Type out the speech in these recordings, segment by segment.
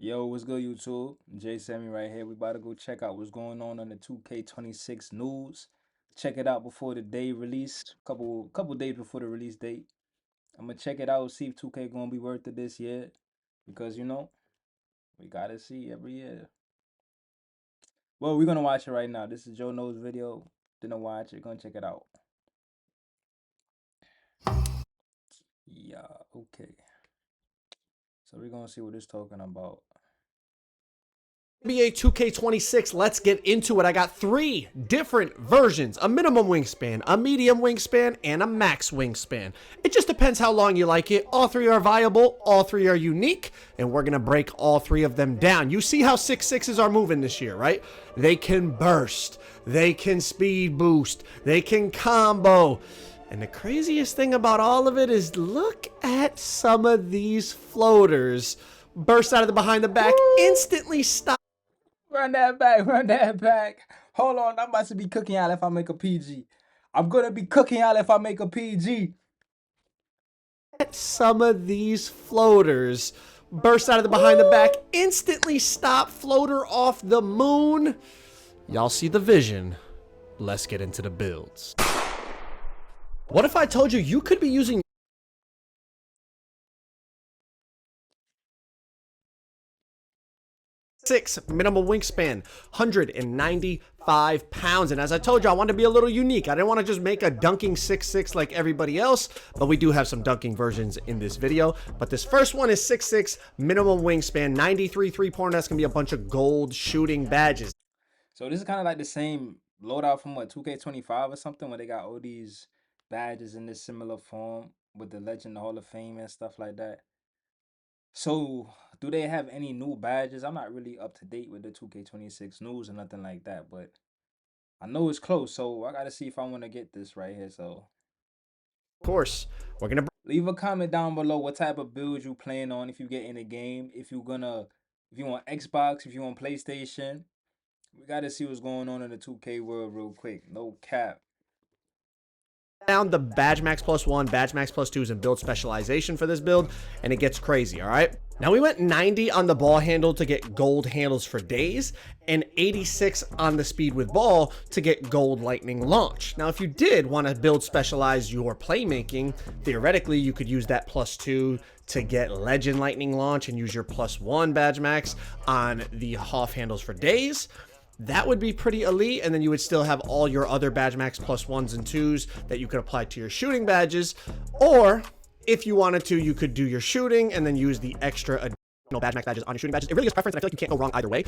Yo, what's good, YouTube? Jay Sammy right here. We about to go check out what's going on the 2K26 news. Check it out before the day release. Couple days before the release date. I'm gonna check it out, see if 2K gonna be worth it this year. Because we gotta see every year. Well, we're gonna watch it right now. This is Joe Knows video. Didn't watch it, gonna check it out. Yeah, okay. So we're gonna see what it's talking about. NBA 2K26, let's get into it. I got three different versions: a minimum wingspan, a medium wingspan, and a max wingspan. It just depends how long you like it. All three are viable, all three are unique, and we're going to break all three of them down. You see how 6.6s are moving this year, right? They can burst, they can speed boost, they can combo. And the craziest thing about all of it is look at some of these floaters. Burst out of the behind the back, instantly stop. Run that back, run that back. Hold on, I'm about to be cooking y'all if I make a PG. I'm gonna be cooking y'all if I make a PG. Some of these floaters burst out of the behind the back, instantly stop floater off the moon. Y'all see the vision. Let's get into the builds. What if I told you you could be using 6 minimum wingspan, 195 pounds. And as I told you, I wanted to be a little unique. I didn't want to just make a dunking 6'6" like everybody else, but we do have some dunking versions in this video. But this first one is 6'6", minimum wingspan, 93 3-pointer. That's going to be a bunch of gold shooting badges. So this is kind of like the same loadout from what 2K25 or something, where they got all these badges in this similar form with the Legend Hall of Fame and stuff like that. So do they have any new badges? I'm not really up to date with the 2K26 news or nothing like that, but I know it's close, so I gotta see if I want to get this right here. So Of course, we're going to leave a comment down below what type of build you plan on if you get in the game. If you want Xbox, if you want PlayStation. We gotta see what's going on in the 2K world real quick. No cap. down the Badge Max plus 1, Badge Max plus 2s, and build specialization for this build, and it gets crazy, all right? Now, we went 90 on the ball handle to get gold handles for days, and 86 on the speed with ball to get gold lightning launch. Now, if you did want to build specialize your playmaking, theoretically, you could use that plus 2 to get legend lightning launch and use your plus 1 Badge Max on the Hoff handles for days. That would be pretty elite, and then you would still have all your other Badge Max plus 1s and 2s that you could apply to your shooting badges. Or, if you wanted to, you could do your shooting and then use the extra additional Badge Max badges on your shooting badges. It really is preference, and I feel like you can't go wrong either way.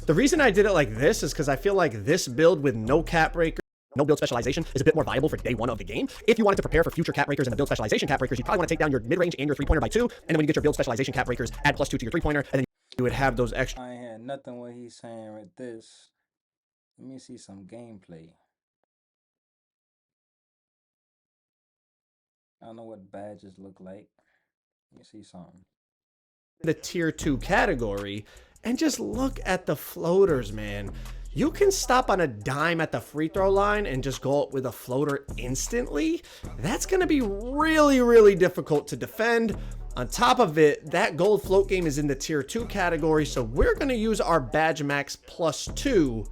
The reason I did it like this is because I feel like this build with no cap breaker, no build specialization, is a bit more viable for day one of the game. If you wanted to prepare for future cap breakers and the build specialization cap breakers, you probably want to take down your mid-range and your 3-pointer by 2, and then when you get your build specialization cap breakers, add plus 2 to your 3-pointer, and then you would have those extra. I ain't hear nothing what he's saying with this. Let me see some gameplay. I don't know what badges look like. Let me see something. The tier 2 category, and just look at the floaters, man. You can stop on a dime at the free throw line and just go up with a floater instantly. That's going to be really, really difficult to defend. On top of it, that gold float game is in the tier 2 category, so we're going to use our Badge Max plus 2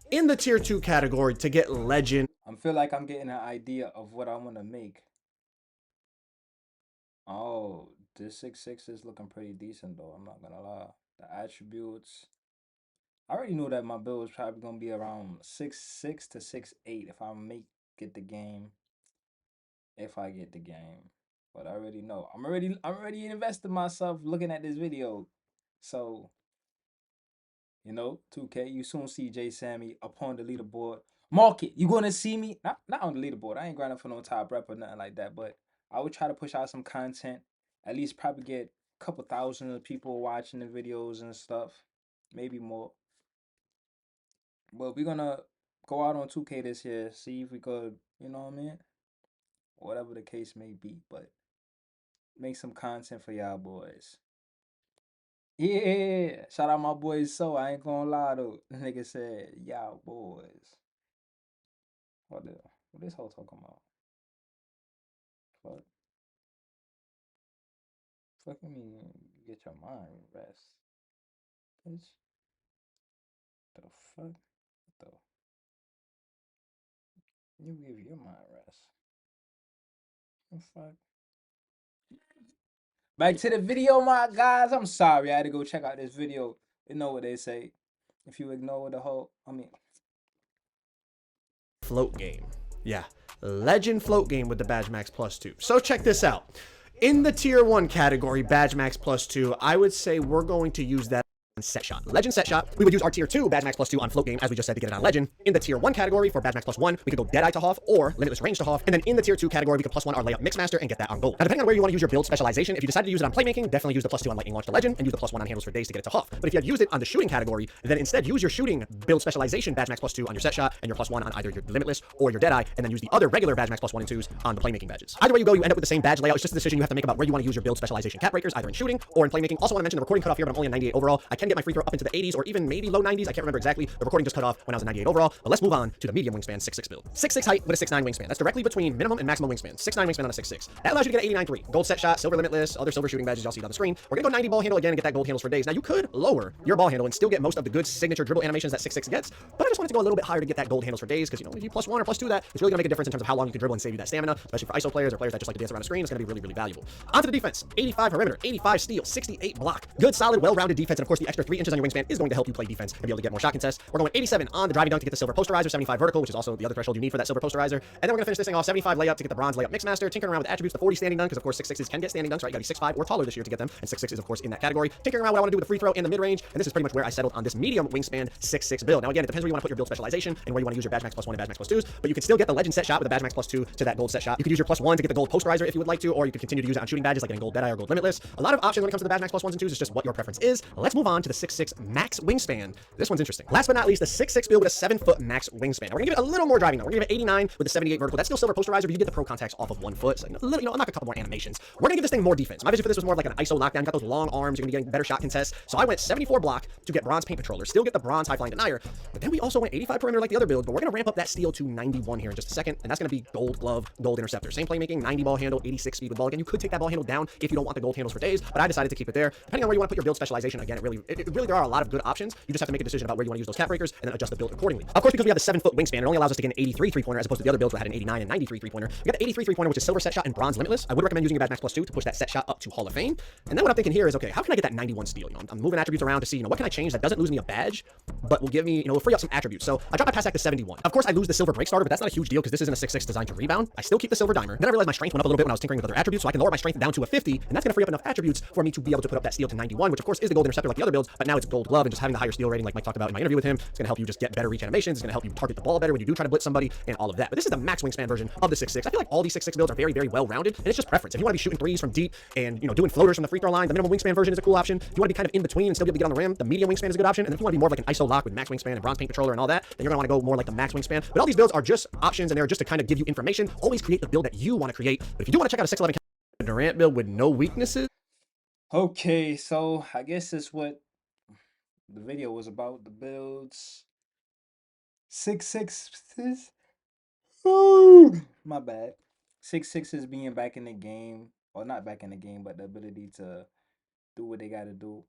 in the tier 2 category to get legend. I feel like I'm getting an idea of what I want to make. Oh, this 6'6" is looking pretty decent though. I'm not gonna lie. The attributes. I already knew that my build was probably gonna be around 6'6" to 6'8" if I get the game. If I get the game. But I already know. I'm already invested myself looking at this video. So, 2K, you soon see Jay Sammy upon the leaderboard. Mark it. You gonna see me? Not on the leaderboard. I ain't grinding for no top rep or nothing like that. But I would try to push out some content. At least probably get a couple thousand of people watching the videos and stuff. Maybe more. But we're gonna go out on 2K this year, see if we could, you know what I mean? Whatever the case may be. But make some content for y'all boys. Yeah, shout out my boys. So I ain't gonna lie though. The nigga said, y'all boys. What this whole talking about? Fuck, fucking me, get your mind rest. Bitch. The fuck? The you give your mind rest. The fuck? Back to the video, my guys. I'm sorry. I had to go check out this video. You know what they say. If you ignore the whole, Float game. Yeah, Legend float game with the Badge Max Plus 2. So check this out. In the Tier 1 category, Badge Max Plus 2, I would say we're going to use that set shot. Legend set shot, we would use our tier 2 Badge Max plus 2 on float game, as we just said, to get it on Legend. In the tier 1 category for Badge Max plus 1, we could go Deadeye to Hoff or Limitless Range to Hoff. And then in the tier 2 category, we could plus 1 our layup Mixmaster and get that on gold. Now, depending on where you want to use your build specialization, if you decide to use it on playmaking, definitely use the plus 2 on Lightning Launch to Legend and use the plus 1 on Handles for Days to get it to Hoff. But if you had used it on the shooting category, then instead use your shooting build specialization Badge Max plus 2 on your set shot and your plus 1 on either your Limitless or your Deadeye, and then use the other regular Badge Max plus 1 and 2s on the playmaking badges. Either way you go, you end up with the same badge layout. It's just a decision you have to make about where you want to use your build specialization cap breakers, either in shooting or in playmaking. Also want to mention the recording cutoff here, but I'm only on 98 overall. I can get my free throw up into the 80s or even maybe low 90s. I can't remember exactly. The recording just cut off when I was at 98 overall. But let's move on to the medium wingspan 6'6 build. 6'6 height with a 6'9 wingspan. That's directly between minimum and maximum wingspan. 6'9 wingspan on a 6'6. That allows you to get an 89.3. Gold set shot, silver limitless, other silver shooting badges y'all see on the screen. We're gonna go 90 ball handle again and get that gold handles for days. Now you could lower your ball handle and still get most of the good signature dribble animations that 6'6 gets, but I just wanted to go a little bit higher to get that gold handles for days, because you know, if you plus 1 or plus 2 that, it's really gonna make a difference in terms of how long you can dribble and save you that stamina, especially for ISO players or players that just like to dance around the screen. It's gonna be really, really valuable. Onto the defense. 85 perimeter, 85 steal, 68 block. Good, solid, well-rounded defense, and of course the extra 3 inches on your wingspan is going to help you play defense and be able to get more shot contests. We're going 87 on the driving dunk to get the silver posterizer, 75 vertical, which is also the other threshold you need for that silver posterizer. And then we're gonna finish this thing off 75 layup to get the bronze layup Mixmaster, tinkering around with attributes, the 40 standing dunk, because of course 6'6s can get standing dunks, right? You gotta be 6'5 or taller this year to get them, and 6'6 is of course in that category. Tinkering around what I want to do with the free throw and the mid-range, and this is pretty much where I settled on this medium wingspan 6'6 build. Now again, it depends where you want to put your build specialization and where you want to use your Badge Max plus 1 and Badge Max plus 2s, but you can still get the Legend set shot with a Badge Max plus 2 to that gold set shot. You could use your plus 1 to get the gold posterizer if you would like to, or you could continue to use it on shooting badges like getting gold Deadeye or gold Limitless. A lot of options when it comes to the Badge Max plus 1s and 2s. It's just what your preference is. Let's move on to the 6'6 max wingspan. This one's interesting. Last but not least, the 6'6 build with a 7-foot max wingspan. Now, we're gonna give it a little more driving though. We're gonna give it 89 with a 78 vertical. That's still silver posterizer, but you get the pro contacts off of 1 foot. So, a little, knock a couple more animations. We're gonna give this thing more defense. My vision for this was more of like an ISO lockdown. You got those long arms, you're gonna be getting better shot contests. So I went 74 block to get bronze paint controller, still get the bronze high flying denier. But then we also went 85 perimeter like the other build, but we're gonna ramp up that steal to 91 here in just a second, and that's gonna be gold glove, gold interceptor. Same playmaking, 90 ball handle, 86 speed with ball. Again, you could take that ball handle down if you don't want the gold handles for days, but I decided to keep it there. Depending on where you want to put your build specialization, again, really there are a lot of good options. You just have to make a decision about where you want to use those cap breakers and then adjust the build accordingly. Of course, because we have the 7-foot wingspan, it only allows us to get an 83 3-pointer as opposed to the other builds that had an 89 and 93 3-pointer. We got the 83 3-pointer, which is silver set shot and bronze limitless. I would recommend using your Badge Max plus 2 to push that set shot up to Hall of Fame. And then what I'm thinking here is, okay, how can I get that 91 steal? You know, I'm moving attributes around to see, what can I change that doesn't lose me a badge, but will give me, will free up some attributes. So I drop my pass act to 71. Of course, I lose the silver break starter, but that's not a huge deal because this isn't a 6'6 designed to rebound. I still keep the silver dimer. Then I realized my strength went up a little bit when I was tinkering with other attributes, so I can lower my strength down to a 50, and that's gonna free up enough attributes for me to be able to put up that steal to 91, which of course is the gold interceptor like the other builds, but now it's gold glove, and just having the higher steal rating like Mike talked about in my interview with him, it's gonna help you just get better reach animations, it's gonna help you target the ball better when you do try to blitz somebody, and all of that. But this is the max wingspan version of the 6'6. I feel like all these 6'6 builds are very, very well rounded, and it's just preference. If you want to be shooting threes from deep and doing floaters from the free throw line, the minimum wingspan version is a cool option. If you want to be kind of in between and still be able to get on the rim, the medium wingspan is a good option. And if you want to be more like an ISO lock with max wingspan and bronze paint controller and all that, then you're gonna want to go more like the max wingspan. But all these builds are just options, and they're just to kind of give you information. Always create the build that you want to create. But if you do want to check out a 6'11 Durant build with no weaknesses. Okay, so I guess that's what the video was about. The builds. 6'6s. Ooh, my bad. 6'6s being back in the game, or not back in the game, but the ability to do what they got to do.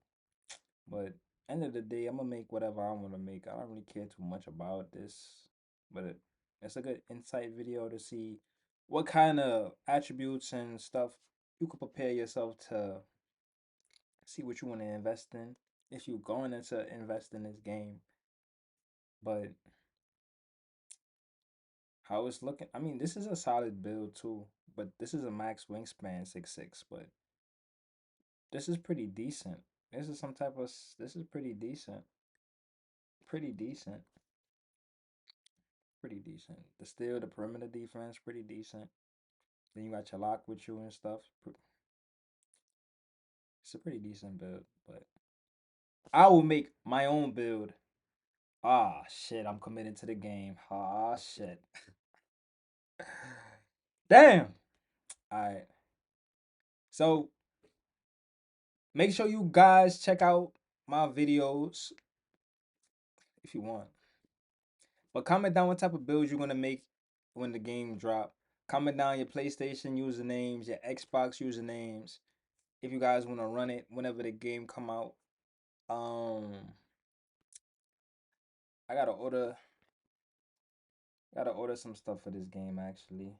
But end of the day, I'm gonna make whatever I want to make. I don't really care too much about this, but it's a good insight video to see what kind of attributes and stuff you could prepare yourself to see what you want to invest in if you're going into invest in this game. But how it's looking, I mean, this is a solid build too, but this is a max wingspan 6'6", but this is pretty decent. This is pretty decent. Pretty decent. Pretty decent. The steal, the perimeter defense, pretty decent. Then you got your lock with you and stuff. It's a pretty decent build, but I will make my own build. Ah, shit, I'm committed to the game. Ah, shit. Damn. All right. So make sure you guys check out my videos if you want. But comment down what type of builds you're gonna make when the game drop. Comment down your PlayStation usernames, your Xbox usernames. If you guys want to run it whenever the game come out. I gotta order some stuff for this game actually.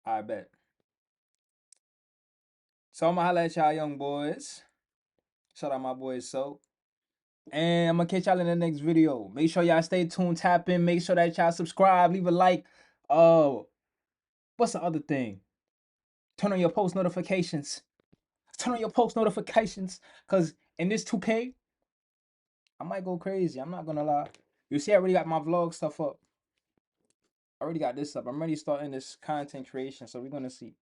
I bet. So I'm gonna holla at y'all young boys. Shout out my boy So. And I'm gonna catch y'all in the next video. Make sure y'all stay tuned, tap in, make sure that y'all subscribe, leave a like. What's the other thing? Turn on your post notifications. Turn on your post notifications. Cause in this 2K, I might go crazy. I'm not gonna lie. You see, I already got my vlog stuff up. I already got this up. I'm already starting this content creation, so we're gonna see.